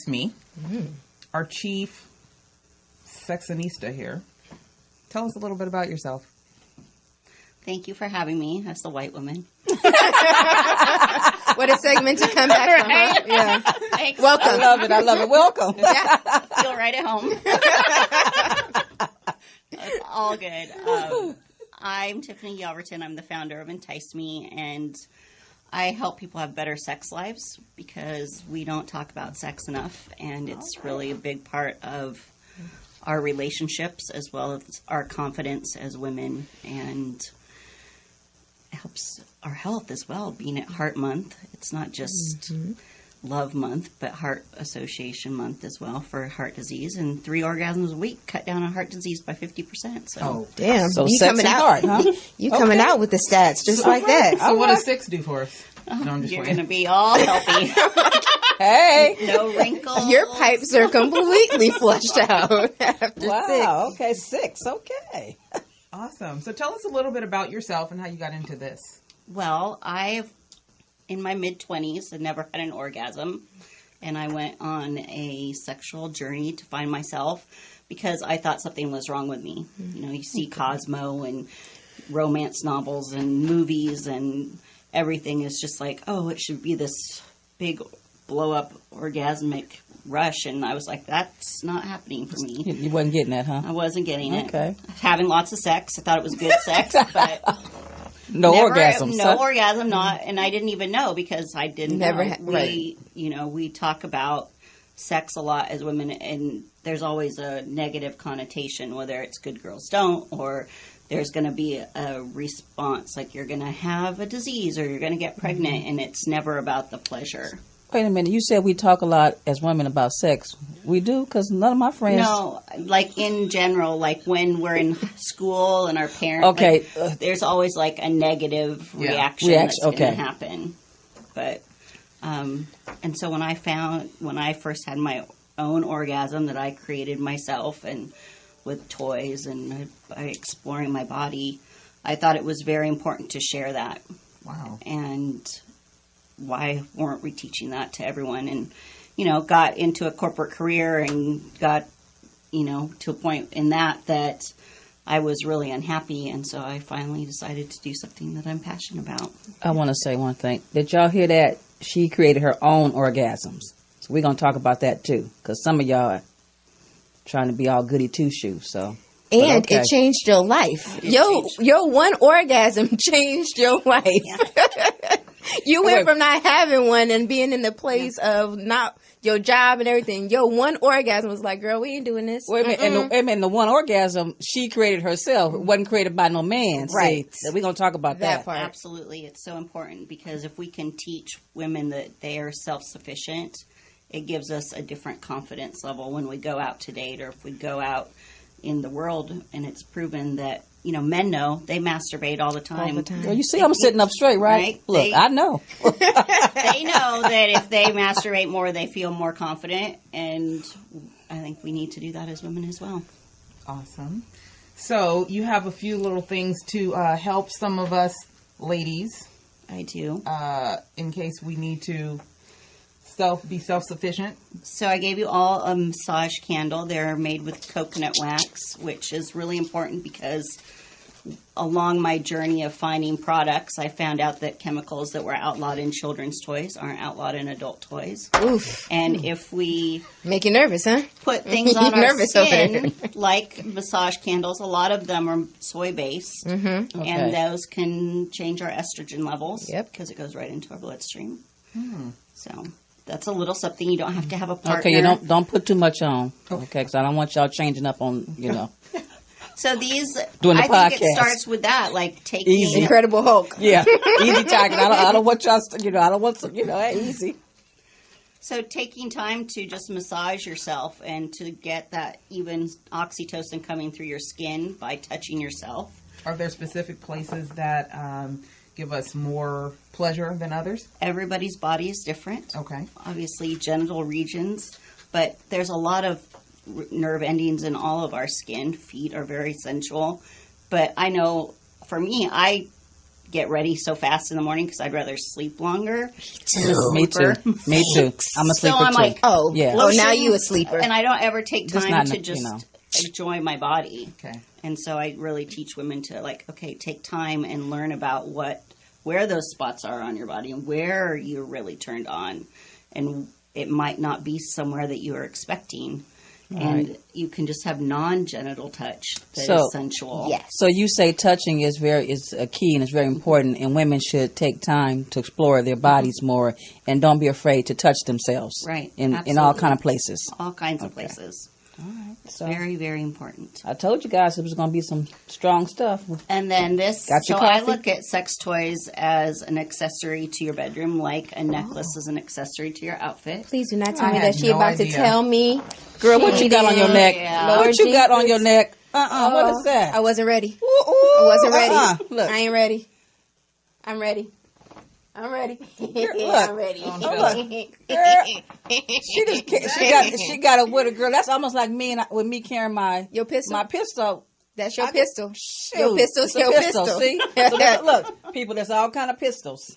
Me, our chief Sexinista here. Tell us a little bit about yourself. Thank you for having me as the white woman. What a segment to come back from, huh? Yeah. Thanks. Welcome. I love it. I love it. Welcome. Yeah, feel right at home. It's all good. I'm Tiffany Yelverton. I'm the founder of Entice Me, and I help people have better sex lives because we don't talk about sex enough, and it's really a big part of our relationships as well as our confidence as women, and helps our health as well. Being at Heart Month, it's not just Love Month, but Heart Association Month as well for heart disease. And 3 orgasms a week cut down on heart disease by 50%. So, damn! So you sex coming and out? heart, huh? You coming out with the stats just like that? So what does 6 do for us? No, I'm just you're playing. going to be all healthy. Hey. No wrinkles. Your pipes are completely flushed out after Wow. 6. Okay. 6. Okay. Awesome. So tell us a little bit about yourself and how you got into this. Well, I've, in my mid-20s, had never had an orgasm. And I went on a sexual journey to find myself because I thought something was wrong with me. You know, you see Cosmo and romance novels and movies, and everything is just like, oh, it should be this big blow-up orgasmic rush. And I was like, that's not happening for me. You wasn't getting that, huh? I wasn't getting it. Okay. Having lots of sex. I thought it was good sex, but No never, orgasm. No orgasm, not, and I didn't even know because I didn't Never know. had- We, right. you know, we talk about sex a lot as women, and there's always a negative connotation, whether it's good girls don't, or there's going to be a response, like you're going to have a disease or you're going to get pregnant, and it's never about the pleasure. Wait a minute. You said we talk a lot as women about sex. We do? Because none of my friends... No, like in general, like when we're in school and our parents, Okay. like, there's always like a negative Yeah. reaction that's going okay. to happen. But, and so when I first had my own orgasm that I created myself and with toys and by exploring my body, I thought it was very important to share that. Wow. And why weren't we teaching that to everyone? And, you know, got into a corporate career and got, you know, to a point in that I was really unhappy. And so I finally decided to do something that I'm passionate about. I want to say one thing. Did y'all hear that? She created her own orgasms. So we're going to talk about that too. Because some of y'all are trying to be all goody two-shoes. So. And okay. it changed your life. Your one orgasm changed your life. Yeah. You went from not having one and being in the place of not your job and everything. Your one orgasm was like, girl, we ain't doing this. Wait a minute, and the one orgasm she created herself. It wasn't created by no man. Right. See, we're going to talk about That that. part. Absolutely. It's so important because if we can teach women that they are self-sufficient, it gives us a different confidence level when we go out to date or if we go out in the world. And it's proven that, you know, men know they masturbate all the time. All the time. Well, you see, I'm sitting up straight, right? Right. Look, I know. They know that if they masturbate more, they feel more confident. And I think we need to do that as women as well. Awesome. So you have a few little things to help some of us ladies I do. in case we need to be self-sufficient. So I gave you all a massage candle. They're made with coconut wax, which is really important because along my journey of finding products, I found out that chemicals that were outlawed in children's toys aren't outlawed in adult toys. Oof. And if we Make you nervous, huh? put things on our Nervous over skin, like massage candles, a lot of them are soy-based, Mm-hmm. Okay. and those can change our estrogen levels Yep. because it goes right into our bloodstream. So that's a little something. You don't have to have a partner. Okay, you don't put too much on. Okay, because I don't want y'all changing up on, you know. So these, Doing the I think it podcast. starts with that, like taking. Easy. Incredible Hulk. Yeah, easy talking. I don't want y'all, I don't want some, easy. So taking time to just massage yourself and to get that even oxytocin coming through your skin by touching yourself. Are there specific places that give us more pleasure than others? Everybody's body is different. Okay. Obviously, genital regions, but there's a lot of nerve endings in all of our skin. Feet are very sensual. But I know, for me, I get ready so fast in the morning because I'd rather sleep longer. Me too. Me too. I'm a sleeper So I'm too. like, Oh, Yeah. Oh, now you a sleeper. and I don't ever take Just time not, to you just know. enjoy my body. Okay. And so I really teach women to like, okay, take time and learn about where those spots are on your body and where you're really turned on. And it might not be somewhere that you are expecting. And you can just have non-genital touch that is sensual. Yes. So you say touching is a key and it's very important, and women should take time to explore their bodies more and don't be afraid to touch themselves. Right. In all Absolutely. kind of places. All kinds of places. So Very, very important. I told you guys it was going to be some strong stuff. And then this, Got so your I coffee? look at sex toys as an accessory to your bedroom, like a necklace is an accessory to your outfit. Please do not tell I me had that she no about to idea. tell me. Girl, what you got on your neck? Yeah. Lord What you got on Jesus. your neck? What is that? I wasn't ready. Ooh, I wasn't ready. Look. I ain't ready. I'm ready. I'm ready. look. I'm ready. Girl, she got a with a girl. That's almost like with me carrying my Pistol? My pistol. That's your I- pistol. Shoot, Your pistol's it's a your pistol. See, so look, people. There's all kind of pistols.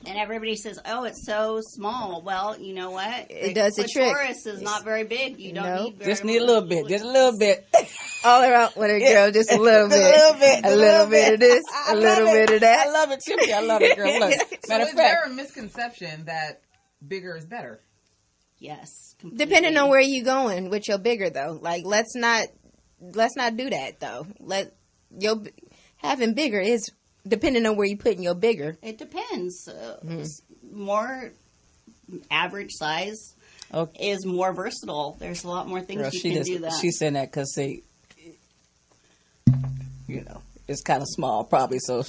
And everybody says, "Oh, it's so small." Well, you know what? It does the trick. Clitoris is not very big. You don't No. need very Just need a little bit. Just a little bit. All around with a girl, just a little bit. A little bit. A little bit of this, I a love little it. bit of that. I love it, Tiffany. I love it, girl. Look. So Matter is of there fact, a misconception that bigger is better? Yes. Completely. Depending on where you going with your bigger though. Like let's not do that though. Having bigger is depending on where you putting your bigger. It depends. More average size Okay. is more versatile. There's a lot more things girl, you can do that. she's saying that because it's kind of small, probably. So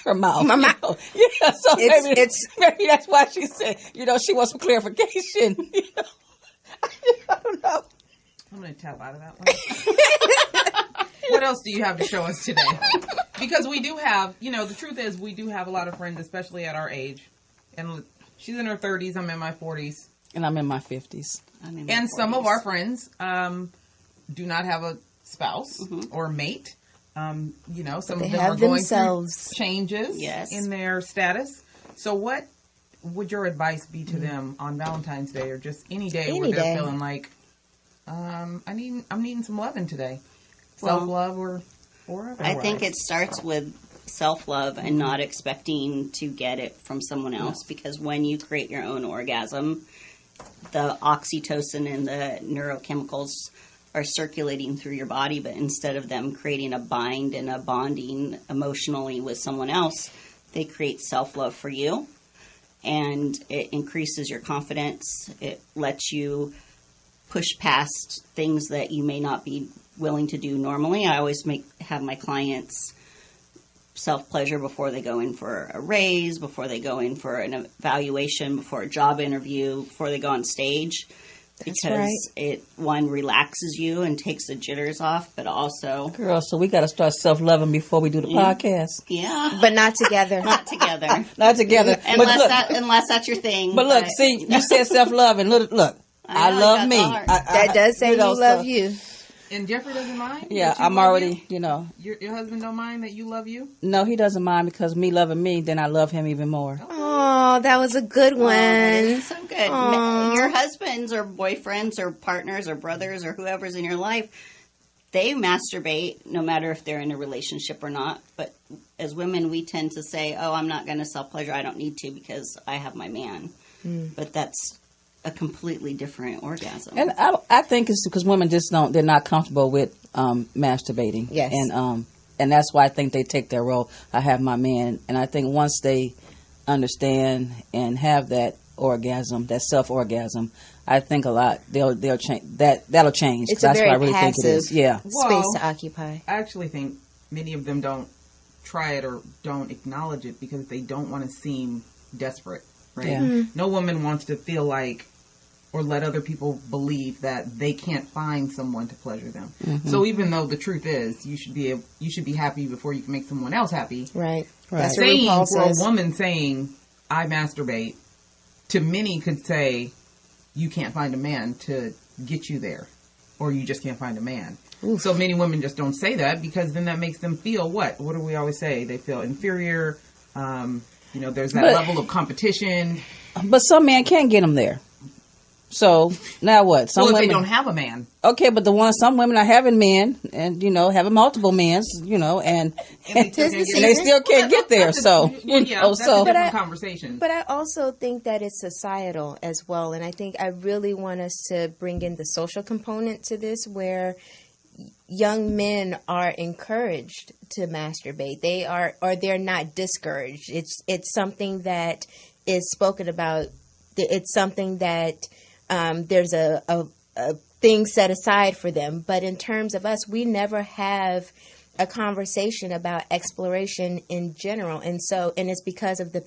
her mouth, My mouth. Yeah, so It's- maybe that's why she said, she wants some clarification. I don't know. I'm going to tap out of that one. What else do you have to show us today? Because we do have, the truth is we do have a lot of friends, especially at our age. And she's in her 30s, I'm in my 40s. And I'm in my 50s. And some of our friends do not have a spouse or mate. Some of them have are going themselves. through changes in their status. So what would your advice be to them on Valentine's Day or just any day where they're feeling like, I'm needing some loving today? Self-love or otherwise? I think it starts with self-love and not expecting to get it from someone else, because when you create your own orgasm, the oxytocin and the neurochemicals are circulating through your body, but instead of them creating a bind and a bonding emotionally with someone else, they create self-love for you, and it increases your confidence. It lets you push past things that you may not be willing to do normally. I always have my clients self-pleasure before they go in for a raise, before they go in for an evaluation, before a job interview, before they go on stage. Because it, one, relaxes you and takes the jitters off, but also... Girl, so we got to start self-loving before we do the podcast. Yeah. But not together. Not together. Not together. Unless that's your thing. But look, see, you said self-love, and look, I know, love that's me. hard. That does say you love you. And Jeffrey doesn't mind? Yeah, that you I'm love already, you? Your husband don't mind that you love you? No, he doesn't mind, because me loving me, then I love him even more. Oh, that was a good one. That is so good. Aw. Your husbands or boyfriends or partners or brothers or whoever's in your life, they masturbate no matter if they're in a relationship or not. But as women, we tend to say, oh, I'm not going to self-pleasure. I don't need to because I have my man. But that's a completely different orgasm. And I think it's because women just they're not comfortable with masturbating. Yes. And that's why I think they take their role. I have my man. And I think once they understand and have that orgasm, that self-orgasm, I think a lot, they'll change. That'll change. It's a that's very what I really think it passive is. Yeah. space to occupy. I actually think many of them don't try it or don't acknowledge it because they don't want to seem desperate, right? Yeah. No woman wants to feel like or let other people believe that they can't find someone to pleasure them. So even though the truth is you should be happy before you can make someone else happy. Right. That's what Saying RuPaul for says. a woman saying I masturbate, to many could say you can't find a man to get you there or you just can't find a man. Oof. So many women just don't say that because then that makes them feel what? What do we always say? They feel inferior. There's that level of competition. But some men can't get them there. So now what? Some if women they don't have a man. Okay, but some women are having men and having multiple men, and they still can't get there. That's a different conversation. But I also think that it's societal as well, and I think I really want us to bring in the social component to this, where young men are encouraged to masturbate. They are, or they're not discouraged. It's something that is spoken about. It's something that there's a thing set aside for them. But in terms of us, we never have a conversation about exploration in general. And it's because of the